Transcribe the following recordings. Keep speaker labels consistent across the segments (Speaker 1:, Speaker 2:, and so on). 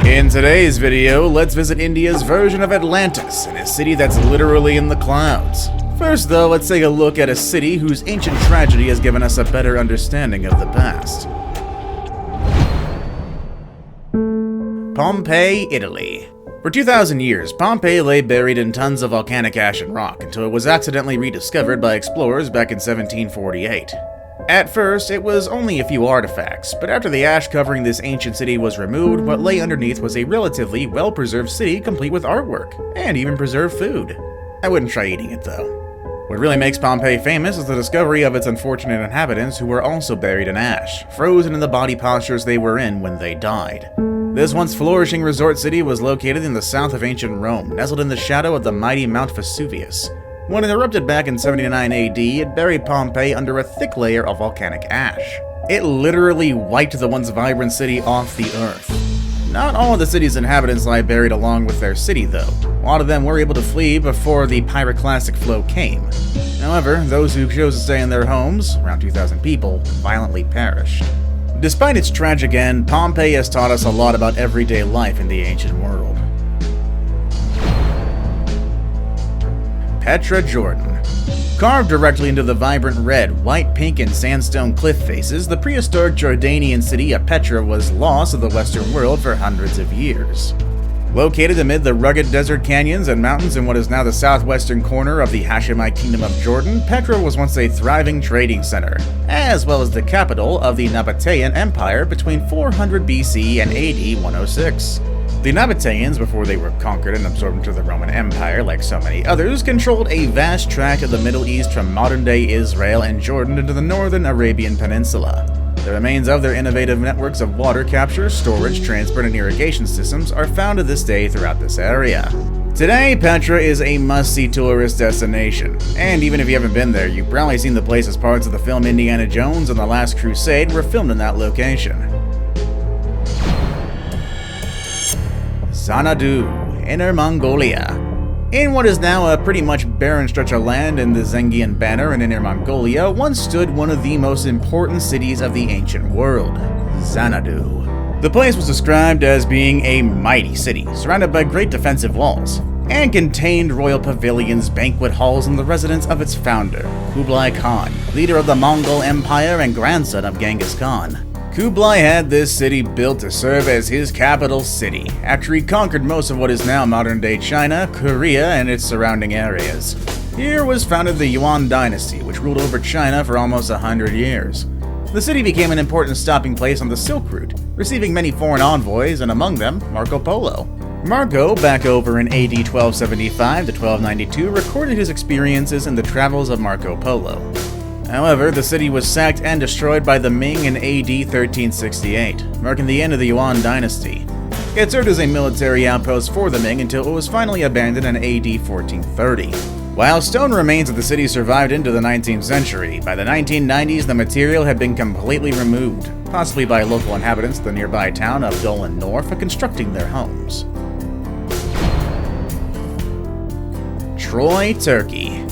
Speaker 1: In today's video, let's visit India's version of Atlantis, in a city that's literally in the clouds. First though, let's take a look at a city whose ancient tragedy has given us a better understanding of the past. Pompeii, Italy. For 2,000 years, Pompeii lay buried in tons of volcanic ash and rock until it was accidentally rediscovered by explorers back in 1748. At first, it was only a few artifacts, but after the ash covering this ancient city was removed, what lay underneath was a relatively well-preserved city complete with artwork, and even preserved food. I wouldn't try eating it though. What really makes Pompeii famous is the discovery of its unfortunate inhabitants who were also buried in ash, frozen in the body postures they were in when they died. This once flourishing resort city was located in the south of ancient Rome, nestled in the shadow of the mighty Mount Vesuvius. When it erupted back in 79 AD, it buried Pompeii under a thick layer of volcanic ash. It literally wiped the once vibrant city off the earth. Not all of the city's inhabitants lie buried along with their city though. A lot of them were able to flee before the pyroclastic flow came. However, those who chose to stay in their homes, around 2,000 people, violently perished. Despite its tragic end, Pompeii has taught us a lot about everyday life in the ancient world. Petra, Jordan. Carved directly into the vibrant red, white, pink, and sandstone cliff faces, the prehistoric Jordanian city of Petra was lost to the Western world for hundreds of years. Located amid the rugged desert canyons and mountains in what is now the southwestern corner of the Hashemite Kingdom of Jordan, Petra was once a thriving trading center, as well as the capital of the Nabatean Empire between 400 BC and AD 106. The Nabateans, before they were conquered and absorbed into the Roman Empire like so many others, controlled a vast tract of the Middle East from modern-day Israel and Jordan into the northern Arabian Peninsula. The remains of their innovative networks of water capture, storage, transport, and irrigation systems are found to this day throughout this area. Today, Petra is a must-see tourist destination, and even if you haven't been there, you've probably seen the place as parts of the film Indiana Jones and The Last Crusade were filmed in that location. Xanadu, Inner Mongolia. In what is now a pretty much barren stretch of land in the Zhengian Banner in Inner Mongolia, once stood one of the most important cities of the ancient world, Xanadu. The place was described as being a mighty city, surrounded by great defensive walls, and contained royal pavilions, banquet halls, and the residence of its founder, Kublai Khan, leader of the Mongol Empire and grandson of Genghis Khan. Kublai had this city built to serve as his capital city, after he conquered most of what is now modern-day China, Korea, and its surrounding areas. Here was founded the Yuan dynasty, which ruled over China for almost 100 years. The city became an important stopping place on the Silk Route, receiving many foreign envoys, and among them, Marco Polo. Marco, back over in AD 1275 to 1292, recorded his experiences in the travels of Marco Polo. However, the city was sacked and destroyed by the Ming in AD 1368, marking the end of the Yuan dynasty. It served as a military outpost for the Ming until it was finally abandoned in AD 1430. While stone remains of the city survived into the 19th century, by the 1990s the material had been completely removed, possibly by local inhabitants of the nearby town of Dolan Nor for constructing their homes. Troy, Turkey.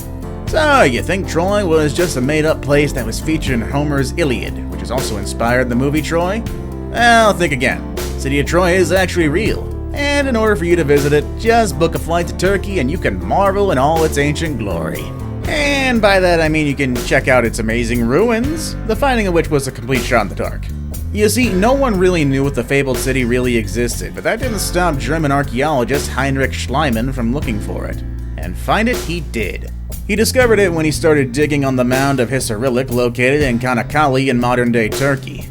Speaker 1: So, you think Troy was just a made-up place that was featured in Homer's Iliad, which has also inspired the movie Troy? Well, think again. The city of Troy is actually real, and in order for you to visit it, just book a flight to Turkey and you can marvel in all its ancient glory. And by that I mean you can check out its amazing ruins, the finding of which was a complete shot in the dark. You see, no one really knew if the fabled city really existed, but that didn't stop German archaeologist Heinrich Schliemann from looking for it. And find it he did. He discovered it when he started digging on the mound of Hisarlik located in Kanakkale in modern-day Turkey.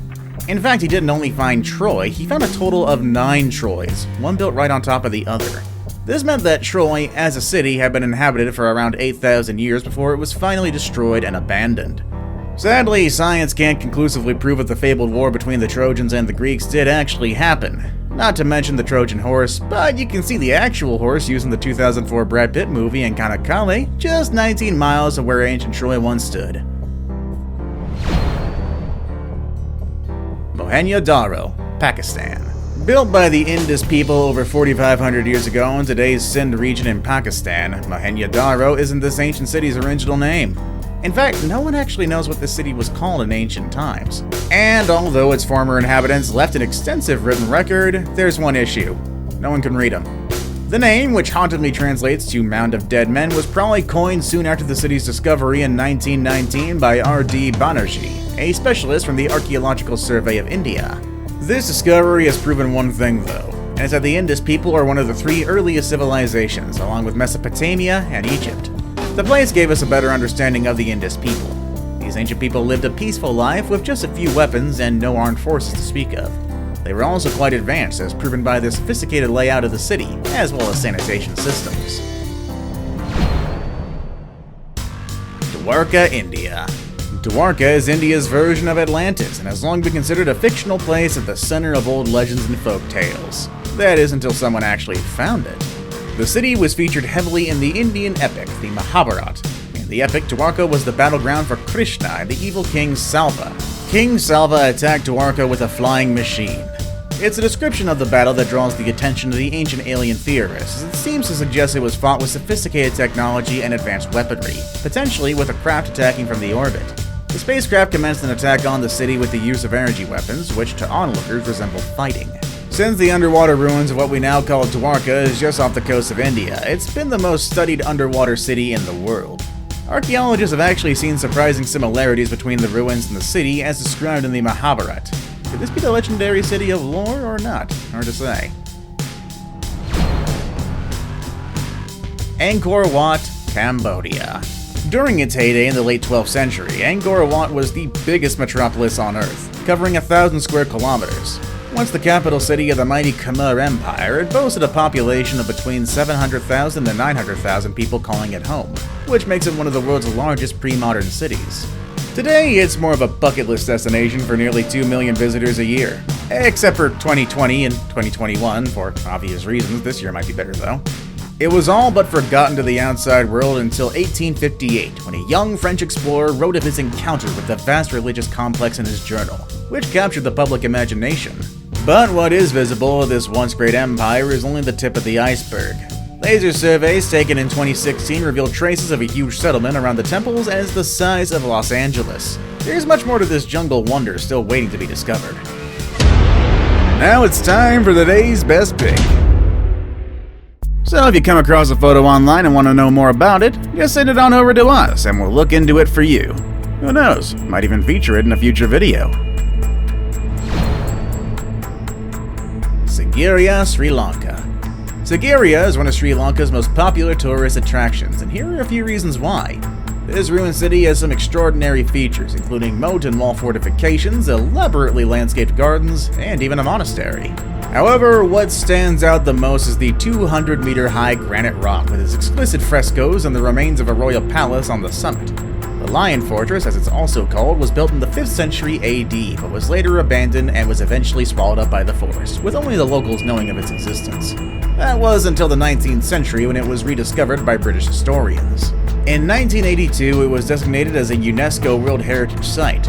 Speaker 1: In fact, he didn't only find Troy, he found a total of 9 Troys, one built right on top of the other. This meant that Troy, as a city, had been inhabited for around 8,000 years before it was finally destroyed and abandoned. Sadly, science can't conclusively prove if the fabled war between the Trojans and the Greeks did actually happen. Not to mention the Trojan horse, but you can see the actual horse used in the 2004 Brad Pitt movie in Kanakkale, just 19 miles from where ancient Troy once stood. Mohenjo-Daro, Pakistan. Built by the Indus people over 4,500 years ago in today's Sindh region in Pakistan, Mohenjo-Daro isn't this ancient city's original name. In fact, no one actually knows what this city was called in ancient times. And although its former inhabitants left an extensive written record, there's one issue. No one can read them. The name, which hauntingly translates to Mound of Dead Men, was probably coined soon after the city's discovery in 1919 by R.D. Banerjee, a specialist from the Archaeological Survey of India. This discovery has proven one thing though, and it's that the Indus people are one of the 3 earliest civilizations, along with Mesopotamia and Egypt. The place gave us a better understanding of the Indus people. These ancient people lived a peaceful life with just a few weapons and no armed forces to speak of. They were also quite advanced, as proven by the sophisticated layout of the city, as well as sanitation systems. Dwarka, India. Dwarka is India's version of Atlantis and has long been considered a fictional place at the center of old legends and folk tales. That is, until someone actually found it. The city was featured heavily in the Indian epic, the Mahabharata. In the epic, Dwarka was the battleground for Krishna and the evil king Salva. King Salva attacked Dwarka with a flying machine. It's a description of the battle that draws the attention of the ancient alien theorists, as it seems to suggest it was fought with sophisticated technology and advanced weaponry, potentially with a craft attacking from the orbit. The spacecraft commenced an attack on the city with the use of energy weapons, which to onlookers resembled fighting. Since the underwater ruins of what we now call Dwarka is just off the coast of India, it's been the most studied underwater city in the world. Archaeologists have actually seen surprising similarities between the ruins and the city as described in the Mahabharata. Could this be the legendary city of lore or not? Hard to say. Angkor Wat, Cambodia. During its heyday in the late 12th century, Angkor Wat was the biggest metropolis on Earth, covering 1,000 square kilometers. Once the capital city of the mighty Khmer Empire, it boasted a population of between 700,000 and 900,000 people calling it home, which makes it one of the world's largest pre-modern cities. Today, it's more of a bucket list destination for nearly 2 million visitors a year. Except for 2020 and 2021, for obvious reasons. This year might be better though. It was all but forgotten to the outside world until 1858, when a young French explorer wrote of his encounter with the vast religious complex in his journal, which captured the public imagination. But what is visible of this once great empire is only the tip of the iceberg. Laser surveys taken in 2016 revealed traces of a huge settlement around the temples as the size of Los Angeles. There's much more to this jungle wonder still waiting to be discovered. Now it's time for the day's best pick. So if you come across a photo online and want to know more about it, just send it on over to us and we'll look into it for you. Who knows, might even feature it in a future video. Sigiriya, Sri Lanka. Sigiriya is one of Sri Lanka's most popular tourist attractions, and here are a few reasons why. This ruined city has some extraordinary features, including moat and wall fortifications, elaborately landscaped gardens, and even a monastery. However, what stands out the most is the 200-meter-high granite rock with its exquisite frescoes and the remains of a royal palace on the summit. The Lion Fortress, as it's also called, was built in the 5th century AD, but was later abandoned and was eventually swallowed up by the forest, with only the locals knowing of its existence. That was until the 19th century when it was rediscovered by British historians. In 1982, it was designated as a UNESCO World Heritage Site.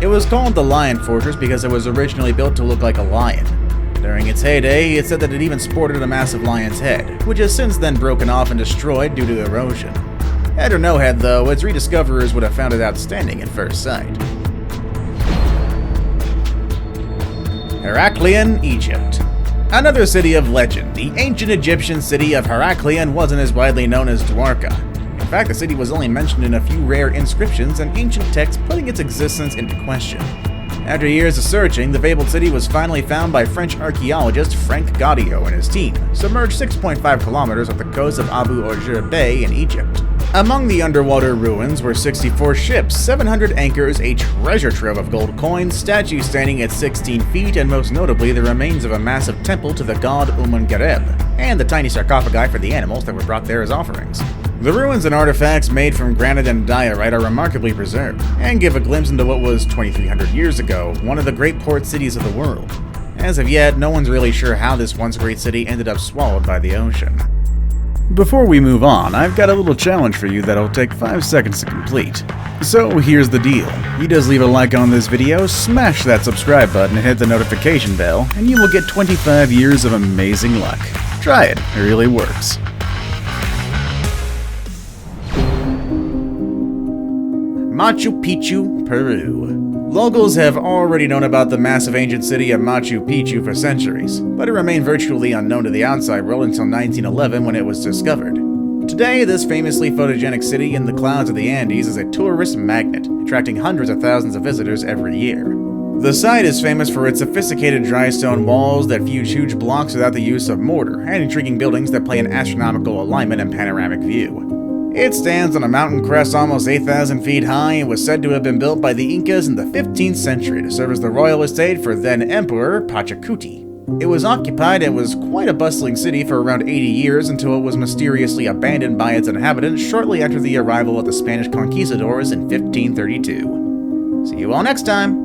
Speaker 1: It was called the Lion Fortress because it was originally built to look like a lion. During its heyday, it said that it even sported a massive lion's head, which has since then broken off and destroyed due to erosion. Head or no head, though, its rediscoverers would have found it outstanding at first sight. Heracleion, Egypt. Another city of legend, the ancient Egyptian city of Heracleion wasn't as widely known as Dwarka. In fact, the city was only mentioned in a few rare inscriptions and ancient texts, putting its existence into question. After years of searching, the fabled city was finally found by French archaeologist Frank Gaudio and his team, submerged 6.5 kilometers off the coast of Abu Orjir Bay in Egypt. Among the underwater ruins were 64 ships, 700 anchors, a treasure trove of gold coins, statues standing at 16 feet, and most notably the remains of a massive temple to the god Umun-Gareb, and the tiny sarcophagi for the animals that were brought there as offerings. The ruins and artifacts made from granite and diorite are remarkably preserved, and give a glimpse into what was 2,300 years ago, one of the great port cities of the world. As of yet, no one's really sure how this once great city ended up swallowed by the ocean. Before we move on, I've got a little challenge for you that'll take 5 seconds to complete. So here's the deal. You just leave a like on this video, smash that subscribe button and hit the notification bell, and you will get 25 years of amazing luck. Try it really works. Machu Picchu, Peru. Locals have already known about the massive ancient city of Machu Picchu for centuries, but it remained virtually unknown to the outside world until 1911 when it was discovered. Today, this famously photogenic city in the clouds of the Andes is a tourist magnet, attracting hundreds of thousands of visitors every year. The site is famous for its sophisticated dry stone walls that fuse huge blocks without the use of mortar, and intriguing buildings that play an astronomical alignment and panoramic view. It stands on a mountain crest almost 8,000 feet high and was said to have been built by the Incas in the 15th century to serve as the royal estate for then Emperor Pachacuti. It was occupied and was quite a bustling city for around 80 years until it was mysteriously abandoned by its inhabitants shortly after the arrival of the Spanish conquistadors in 1532. See you all next time!